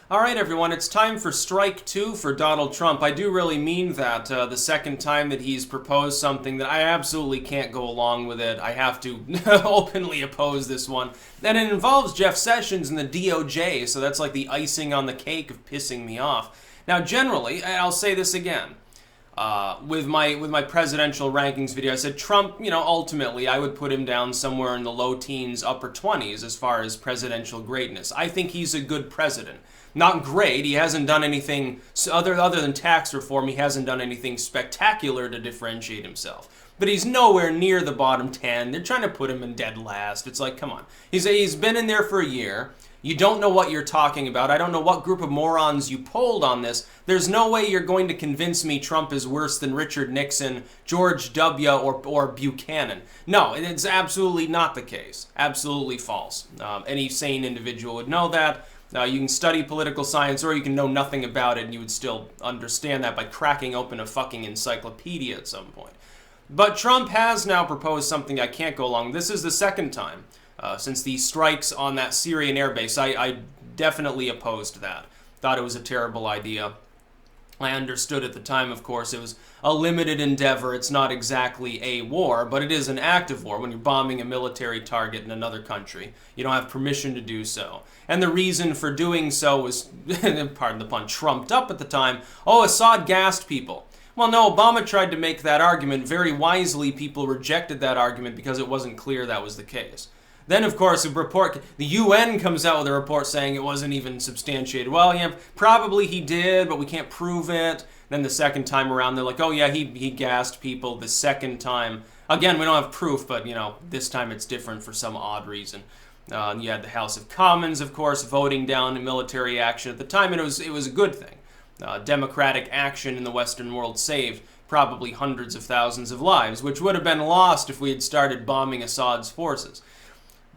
All right, everyone, it's time for strike two for Donald Trump. I do really mean that. The second time that he's proposed something that I absolutely can't go along with it. I have to openly oppose this one. And it involves Jeff Sessions and the DOJ, so that's like the icing on the cake of pissing me off. Now, generally, I'll say this again. With my presidential rankings video, I said Trump, ultimately I would put him down somewhere in the low teens, upper 20s as far as presidential greatness. I think he's a good president. Not great. He hasn't done anything other than tax reform. He hasn't done anything spectacular to differentiate himself. But he's nowhere near the bottom 10. They're trying to put him in dead last. It's like, come on. He's been in there for a year. You don't know what you're talking about. I don't know what group of morons you polled on this. There's no way you're going to convince me Trump is worse than Richard Nixon, George W., or Buchanan. No, it's absolutely not the case. Absolutely false. Any sane individual would know that. You can study political science, or you can know nothing about it, and you would still understand that by cracking open a fucking encyclopedia at some point. But Trump has now proposed something I can't go along with. This is the second time since the strikes on that Syrian airbase. I definitely opposed that. Thought it was a terrible idea. I understood at the time, of course, it was a limited endeavor. It's not exactly a war, but it is an active war when you're bombing a military target in another country. You don't have permission to do so. And the reason for doing so was, pardon the pun, trumped up at the time. Oh, Assad gassed people. Well, no, Obama tried to make that argument. Very wisely, people rejected that argument because it wasn't clear that was the case. Then, of course, the UN comes out with a report saying it wasn't even substantiated. Well, yeah, probably he did, but we can't prove it. Then the second time around, they're like, oh, yeah, he gassed people the second time. Again, we don't have proof, but, this time it's different for some odd reason. You had the House of Commons, of course, voting down military action at the time, and it was a good thing. Democratic action in the Western world saved probably hundreds of thousands of lives, which would have been lost if we had started bombing Assad's forces.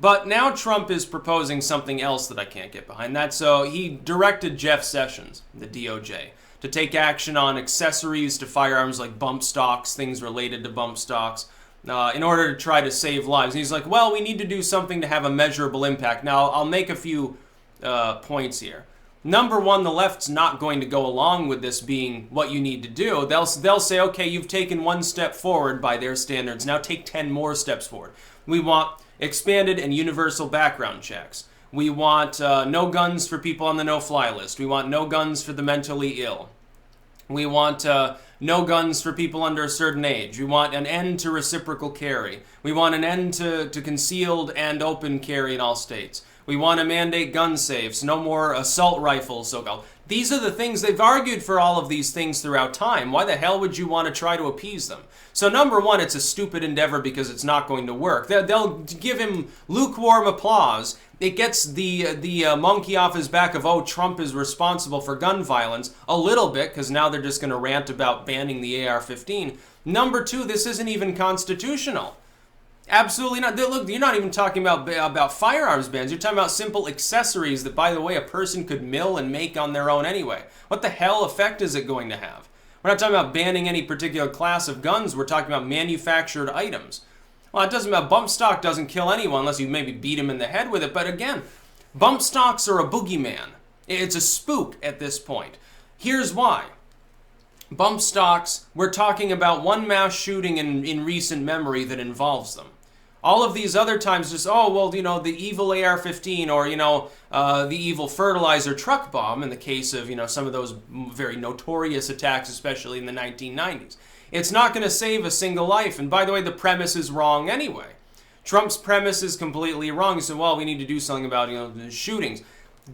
But now Trump is proposing something else that I can't get behind. So he directed Jeff Sessions, the DOJ, to take action on accessories to firearms like bump stocks, things related to bump stocks, in order to try to save lives. And he's like, well, we need to do something to have a measurable impact. Now, I'll make a few points here. Number one, the left's not going to go along with this being what you need to do. They'll say, okay, you've taken one step forward by their standards. Now take 10 more steps forward. We want expanded and universal background checks. We want no guns for people on the no-fly list. We want no guns for the mentally ill. We want no guns for people under a certain age. We want an end to reciprocal carry. We want an end to concealed and open carry in all states. We want to mandate gun safes, no more assault rifles, so-called. These are the things, they've argued for all of these things throughout time. Why the hell would you want to try to appease them? So number one, it's a stupid endeavor because it's not going to work. They'll give him lukewarm applause. It gets the monkey off his back of, oh, Trump is responsible for gun violence, a little bit, because now they're just going to rant about banning the AR-15. Number two, this isn't even constitutional. Absolutely not. Look, you're not even talking about firearms bans. You're talking about simple accessories that, by the way, a person could mill and make on their own anyway. What the hell effect is it going to have? We're not talking about banning any particular class of guns. We're talking about manufactured items. Well, it doesn't matter. Bump stock doesn't kill anyone unless you maybe beat him in the head with it. But again, bump stocks are a boogeyman. It's a spook at this point. Here's why. Bump stocks, we're talking about one mass shooting in recent memory that involves them. All of these other times, just, oh, well, the evil AR-15 or, the evil fertilizer truck bomb in the case of, some of those very notorious attacks, especially in the 1990s. It's not going to save a single life. And by the way, the premise is wrong anyway. Trump's premise is completely wrong. He said, well, we need to do something about, the shootings.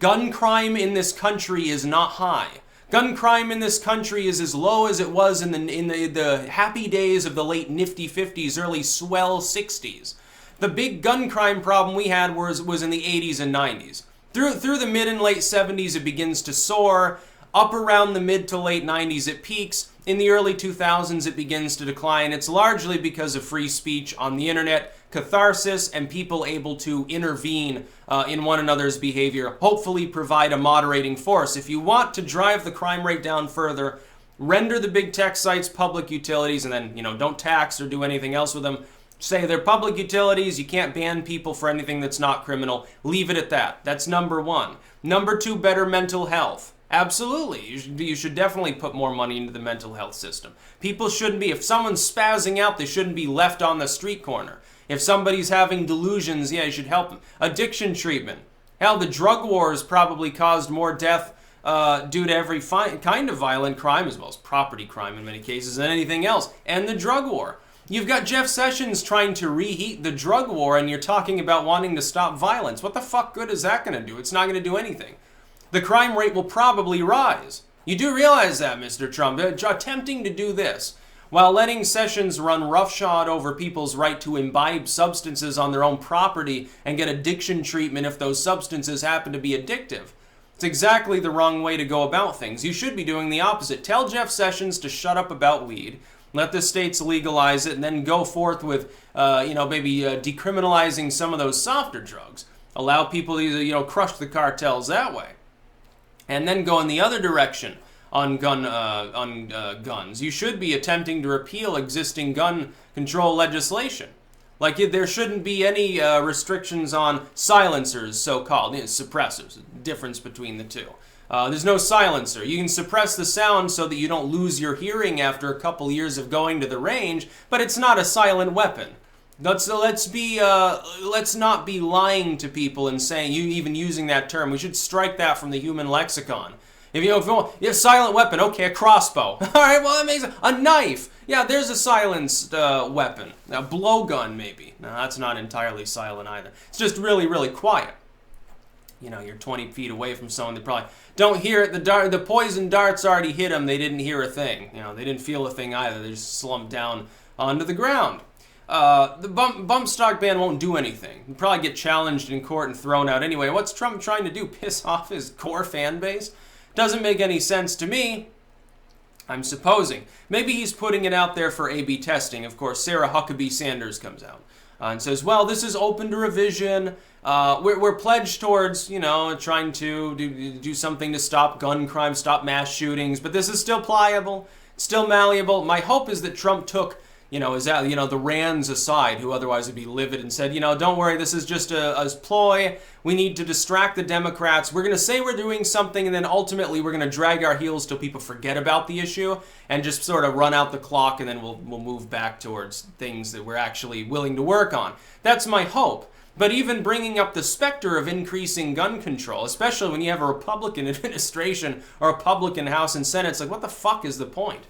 Gun crime in this country is not high. Gun crime in this country is as low as it was in the happy days of the late nifty 50s, early swell 60s. The big gun crime problem we had was in the 80s and 90s. Through the mid and late 70s, it begins to soar. Up around the mid to late 90s, it peaks. In the early 2000s, it begins to decline. It's largely because of free speech on the internet, catharsis, and people able to intervene in one another's behavior, hopefully provide a moderating force. If you want to drive the crime rate down further, render the big tech sites public utilities, and then, don't tax or do anything else with them. Say they're public utilities. You can't ban people for anything that's not criminal. Leave it at that. That's number one. Number two, better mental health. Absolutely. You should definitely put more money into the mental health system. People shouldn't be, if someone's spazzing out, they shouldn't be left on the street corner. If somebody's having delusions, yeah, you should help them. Addiction treatment. Hell, the drug wars probably caused more death due to every kind of violent crime, as well as property crime in many cases, than anything else. And the drug war. You've got Jeff Sessions trying to reheat the drug war, and you're talking about wanting to stop violence. What the fuck good is that going to do? It's not going to do anything. The crime rate will probably rise. You do realize that, Mr. Trump, attempting to do this while letting Sessions run roughshod over people's right to imbibe substances on their own property and get addiction treatment if those substances happen to be addictive. It's exactly the wrong way to go about things. You should be doing the opposite. Tell Jeff Sessions to shut up about weed. Let the states legalize it, and then go forth with, maybe decriminalizing some of those softer drugs. Allow people to, crush the cartels that way. And then go in the other direction on guns. You should be attempting to repeal existing gun control legislation. Like, there shouldn't be any restrictions on silencers, so-called, suppressors. Difference between the two. There's no silencer. You can suppress the sound so that you don't lose your hearing after a couple years of going to the range, but it's not a silent weapon. Let's not be lying to people and saying, even using that term. We should strike that from the human lexicon. If you have silent weapon, okay, a crossbow. All right, well, that makes a knife. Yeah, there's a silenced weapon. A blowgun, maybe. No, that's not entirely silent either. It's just really, really quiet. You're 20 feet away from someone, they probably don't hear it. The poison darts already hit them. They didn't hear a thing. They didn't feel a thing either. They just slumped down onto the ground. The bump stock ban won't do anything. He'll probably get challenged in court and thrown out anyway. What's Trump trying to do? Piss off his core fan base? Doesn't make any sense to me. I'm supposing. Maybe he's putting it out there for A/B testing. Of course, Sarah Huckabee Sanders comes out and says, well, this is open to revision. We're pledged towards, trying to do something to stop gun crime, stop mass shootings, but this is still pliable, still malleable. My hope is that Trump took, the Rands aside, who otherwise would be livid, and said, don't worry, this is just a ploy. We need to distract the Democrats. We're going to say we're doing something, and then ultimately we're going to drag our heels till people forget about the issue and just sort of run out the clock, and then we'll move back towards things that we're actually willing to work on. That's my hope. But even bringing up the specter of increasing gun control, especially when you have a Republican administration or a Republican House and Senate, it's like, what the fuck is the point?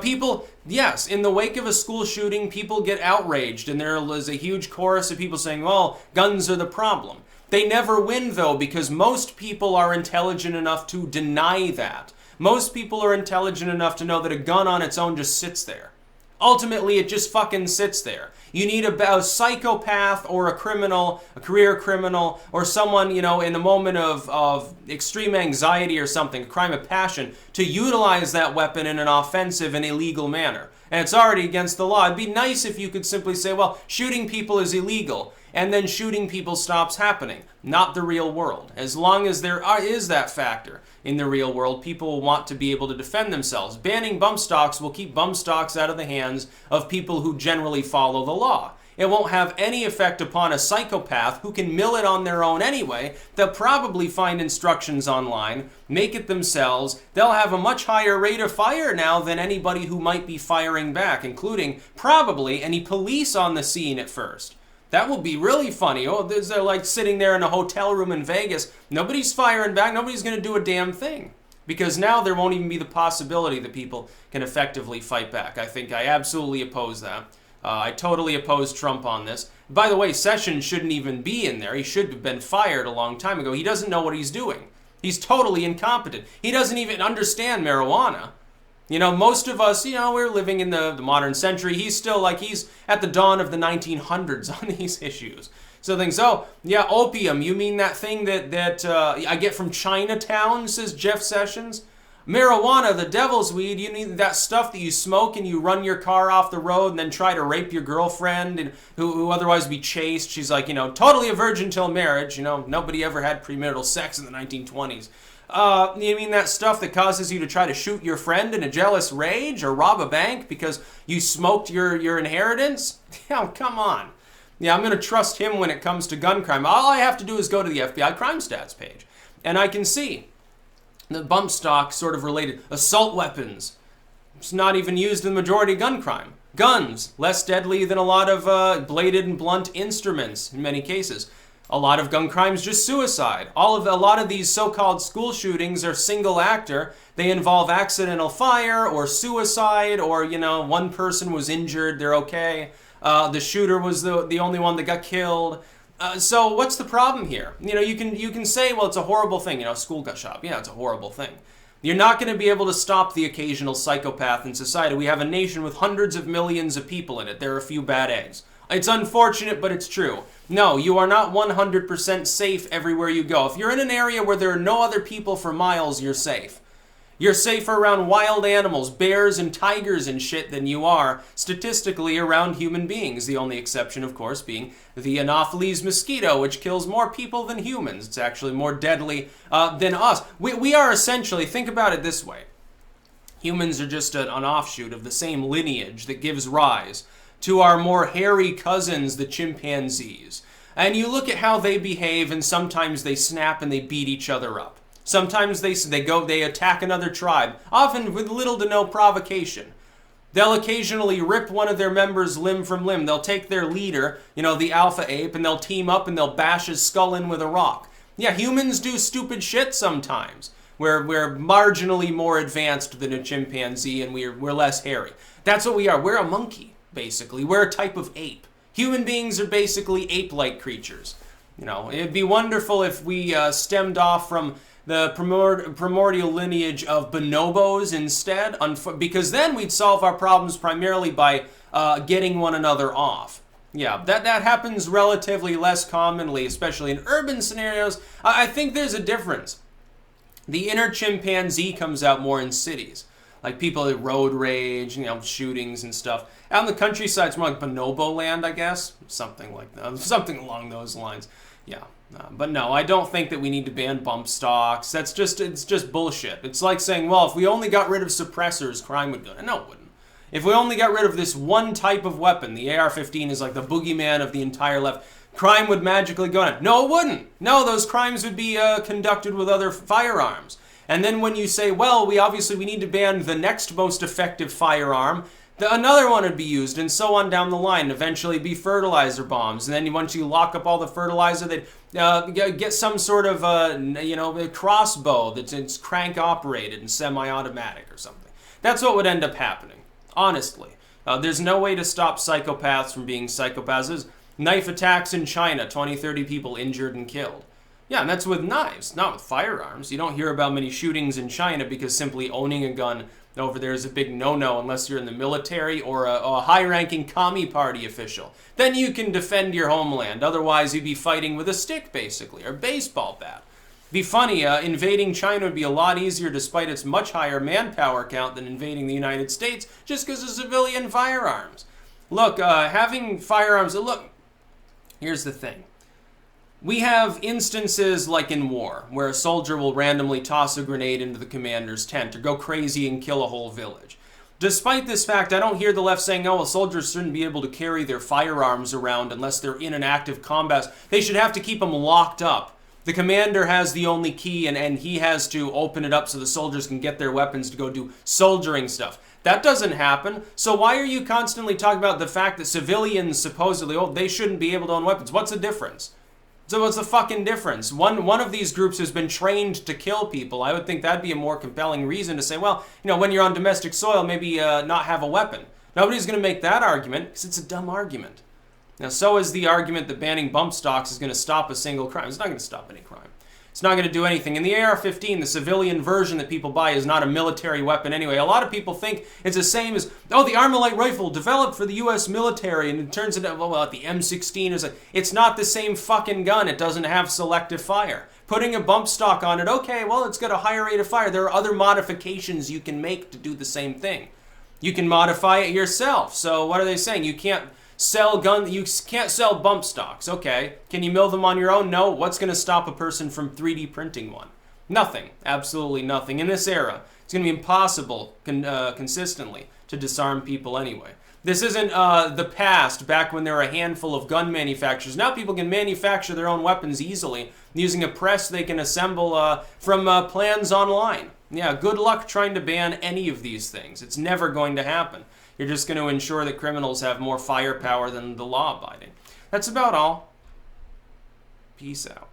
People, yes, in the wake of a school shooting, people get outraged, and there is a huge chorus of people saying, well, guns are the problem. They never win, though, because most people are intelligent enough to deny that. Most people are intelligent enough to know that a gun on its own just sits there. Ultimately, it just fucking sits there. You need a psychopath or a criminal, a career criminal, or someone, in the moment of extreme anxiety or something, a crime of passion, to utilize that weapon in an offensive and illegal manner. And it's already against the law. It'd be nice if you could simply say, well, shooting people is illegal, and then shooting people stops happening. Not the real world. As long as there is that factor in the real world, people will want to be able to defend themselves. Banning bump stocks will keep bump stocks out of the hands of people who generally follow the law. It won't have any effect upon a psychopath who can mill it on their own anyway. They'll probably find instructions online, make it themselves. They'll have a much higher rate of fire now than anybody who might be firing back, including probably any police on the scene at first. That will be really funny. Oh, they're like sitting there in a hotel room in Vegas. Nobody's firing back. Nobody's going to do a damn thing. Because now there won't even be the possibility that people can effectively fight back. I absolutely oppose that. I totally oppose Trump on this. By the way, Sessions shouldn't even be in there. He should have been fired a long time ago. He doesn't know what he's doing. He's totally incompetent. He doesn't even understand marijuana. Most of us, we're living in the modern century. He's still he's at the dawn of the 1900s on these issues. So things, opium, you mean that thing that I get from Chinatown, says Jeff Sessions? Marijuana, the devil's weed, you need that stuff that you smoke and you run your car off the road and then try to rape your girlfriend and who otherwise be chaste. She's like, totally a virgin till marriage. Nobody ever had premarital sex in the 1920s. You mean that stuff that causes you to try to shoot your friend in a jealous rage or rob a bank because you smoked your inheritance? Yeah, come on. Yeah, I'm going to trust him when it comes to gun crime. All I have to do is go to the FBI crime stats page, and I can see the bump stock sort of related. Assault weapons. It's not even used in the majority of gun crime. Guns, less deadly than a lot of bladed and blunt instruments in many cases. A lot of gun crimes just suicide. A lot of these so-called school shootings are single actor. They involve accidental fire or suicide or, one person was injured, they're okay. The shooter was the only one that got killed. So what's the problem here? You can say, well, it's a horrible thing. School got shot. Yeah, it's a horrible thing. You're not going to be able to stop the occasional psychopath in society. We have a nation with hundreds of millions of people in it. There are a few bad eggs. It's unfortunate, but it's true. No, you are not 100% safe everywhere you go. If you're in an area where there are no other people for miles, you're safe. You're safer around wild animals, bears and tigers and shit than you are, statistically, around human beings. The only exception, of course, being the Anopheles mosquito, which kills more people than humans. It's actually more deadly than us. We are essentially, think about it this way. Humans are just an offshoot of the same lineage that gives rise to our more hairy cousins, the chimpanzees. And you look at how they behave, and sometimes they snap and they beat each other up. Sometimes they attack another tribe, often with little to no provocation. They'll occasionally rip one of their members limb from limb. They'll take their leader, the alpha ape, and they'll team up and they'll bash his skull in with a rock. Yeah, humans do stupid shit sometimes. We're marginally more advanced than a chimpanzee, and we're less hairy. That's what we are. We're a monkey, basically. We're a type of ape. Human beings are basically ape-like creatures. It'd be wonderful if we stemmed off from the primordial lineage of bonobos instead, because then we'd solve our problems primarily by getting one another off. Yeah, that happens relatively less commonly, especially in urban scenarios. I think there's a difference. The inner chimpanzee comes out more in cities. Like people at road rage, shootings and stuff. Out in the countryside, it's more like bonobo land, I guess. Something like that. Something along those lines. Yeah. But no, I don't think that we need to ban bump stocks. It's just bullshit. It's like saying, well, if we only got rid of suppressors, crime would go down. No, it wouldn't. If we only got rid of this one type of weapon, the AR-15 is like the boogeyman of the entire left, crime would magically go down. No, it wouldn't. No, those crimes would be conducted with other firearms. And then when you say, well, we need to ban the next most effective firearm, another one would be used, and so on down the line. Eventually be fertilizer bombs. And then once you lock up all the fertilizer, they'd get some sort of a crossbow that's crank operated and semi-automatic or something. That's what would end up happening, honestly. There's no way to stop psychopaths from being psychopaths. There's knife attacks in China, 20, 30 people injured and killed. Yeah, and that's with knives, not with firearms. You don't hear about many shootings in China because simply owning a gun over there is a big no-no unless you're in the military or a high-ranking commie party official. Then you can defend your homeland. Otherwise, you'd be fighting with a stick, basically, or a baseball bat. Be funny, invading China would be a lot easier despite its much higher manpower count than invading the United States just because of civilian firearms. Look, having firearms... Look, here's the thing. We have instances like in war, where a soldier will randomly toss a grenade into the commander's tent or go crazy and kill a whole village. Despite this fact, I don't hear the left saying, oh, well, soldiers shouldn't be able to carry their firearms around unless they're in an active combat. They should have to keep them locked up. The commander has the only key, and he has to open it up so the soldiers can get their weapons to go do soldiering stuff. That doesn't happen. So why are you constantly talking about the fact that civilians supposedly, they shouldn't be able to own weapons? What's the difference? So what's the fucking difference? One of these groups has been trained to kill people. I would think that'd be a more compelling reason to say, well, when you're on domestic soil, maybe not have a weapon. Nobody's going to make that argument because it's a dumb argument. Now, so is the argument that banning bump stocks is going to stop a single crime. It's not going to stop any crime. It's not going to do anything. And the AR-15, the civilian version that people buy, is not a military weapon anyway. A lot of people think it's the same as, the Armalite rifle developed for the U.S. military, and it turns into, the M16 is it's not the same fucking gun. It doesn't have selective fire. Putting a bump stock on it, okay, well, it's got a higher rate of fire. There are other modifications you can make to do the same thing. You can modify it yourself. So what are they saying? You can't sell bump stocks. Okay. Can you mill them on your own? No. What's going to stop a person from 3D printing one? Nothing. Absolutely nothing. In this era, it's going to be impossible consistently to disarm people anyway. This isn't the past, back when there were a handful of gun manufacturers. Now people can manufacture their own weapons easily using a press they can assemble from plans online. Yeah, good luck trying to ban any of these things. It's never going to happen. You're just going to ensure that criminals have more firepower than the law-abiding. That's about all. Peace out.